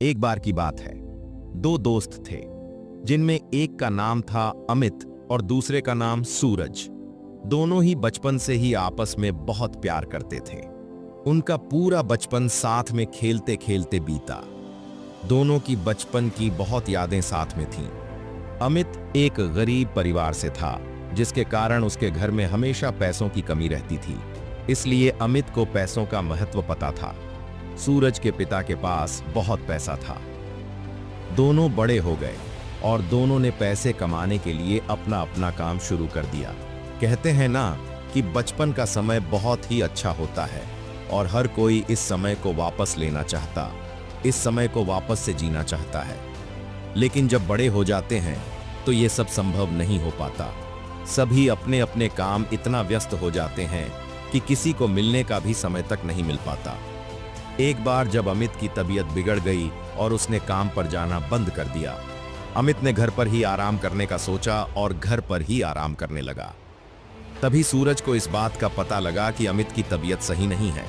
एक बार की बात है। दो दोस्त थे जिनमें एक का नाम था अमित और दूसरे का नाम सूरज। दोनों ही बचपन से ही आपस में बहुत प्यार करते थे। उनका पूरा बचपन साथ में खेलते खेलते बीता। दोनों की बचपन की बहुत यादें साथ में थीं। अमित एक गरीब परिवार से था, जिसके कारण उसके घर में हमेशा पैसों की कमी रहती थी। इसलिए अमित को पैसों का महत्व पता था। सूरज के पिता के पास बहुत पैसा था। दोनों बड़े हो गए और दोनों ने पैसे कमाने के लिए अपना अपना काम शुरू कर दिया। कहते हैं ना कि बचपन का समय बहुत ही अच्छा होता है और हर कोई इस समय को वापस लेना चाहता, इस समय को वापस से जीना चाहता है। लेकिन जब बड़े हो जाते हैं तो ये सब संभव नहीं हो पाता। सभी अपने अपने काम इतना व्यस्त हो जाते हैं कि किसी को मिलने का भी समय तक नहीं मिल पाता। एक बार जब अमित की तबीयत बिगड़ गई और उसने काम पर जाना बंद कर दिया, अमित ने घर पर ही आराम करने का सोचा और घर पर ही आराम करने लगा। तभी सूरज को इस बात का पता लगा कि अमित की तबीयत सही नहीं है।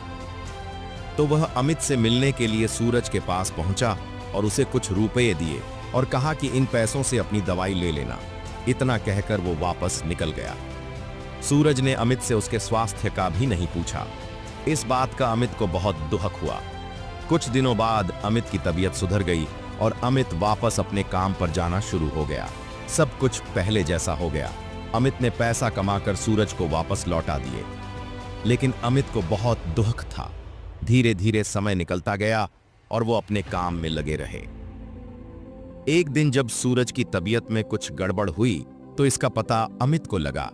तो वह अमित से मिलने के लिए सूरज के पास पहुंचा और उसे कुछ रुपए दिए और कहा कि इन पैसों से अपनी दवाई ले लेना। इतना कहकर वो वापस निकल गया। सूरज ने अमित से उसके स्वास्थ्य का भी नहीं पूछा। इस बात का अमित को बहुत दुख हुआ। कुछ दिनों बाद अमित की तबीयत सुधर गई और अमित वापस अपने काम पर जाना शुरू हो गया। सब कुछ पहले जैसा हो गया। अमित ने पैसा कमाकर सूरज को वापस लौटा दिए। लेकिन अमित को बहुत दुख था। धीरे धीरे समय निकलता गया और वो अपने काम में लगे रहे। एक दिन जब सूरज की तबीयत में कुछ गड़बड़ हुई तो इसका पता अमित को लगा।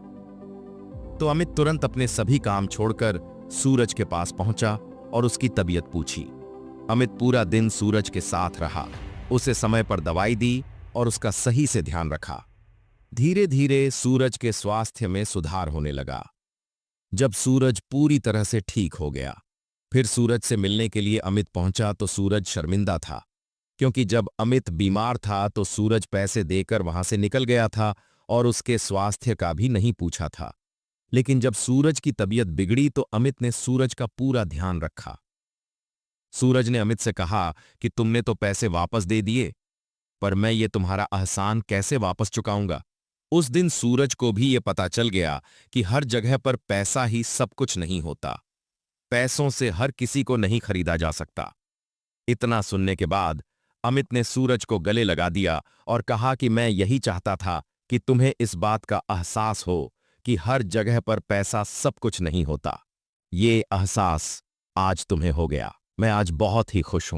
तो अमित तुरंत अपने सभी काम छोड़कर सूरज के पास पहुंचा और उसकी तबीयत पूछी। अमित पूरा दिन सूरज के साथ रहा, उसे समय पर दवाई दी और उसका सही से ध्यान रखा। धीरे धीरे सूरज के स्वास्थ्य में सुधार होने लगा। जब सूरज पूरी तरह से ठीक हो गया, फिर सूरज से मिलने के लिए अमित पहुंचा तो सूरज शर्मिंदा था, क्योंकि जब अमित बीमार था तो सूरज पैसे देकर वहां से निकल गया था और उसके स्वास्थ्य का भी नहीं पूछा था। लेकिन जब सूरज की तबीयत बिगड़ी तो अमित ने सूरज का पूरा ध्यान रखा। सूरज ने अमित से कहा कि तुमने तो पैसे वापस दे दिए, पर मैं ये तुम्हारा एहसान कैसे वापस चुकाऊंगा। उस दिन सूरज को भी ये पता चल गया कि हर जगह पर पैसा ही सब कुछ नहीं होता। पैसों से हर किसी को नहीं खरीदा जा सकता। इतना सुनने के बाद अमित ने सूरज को गले लगा दिया और कहा कि मैं यही चाहता था कि तुम्हें इस बात का एहसास हो कि हर जगह पर पैसा सब कुछ नहीं होता। ये एहसास आज तुम्हें हो गया। मैं आज बहुत ही खुश हूं।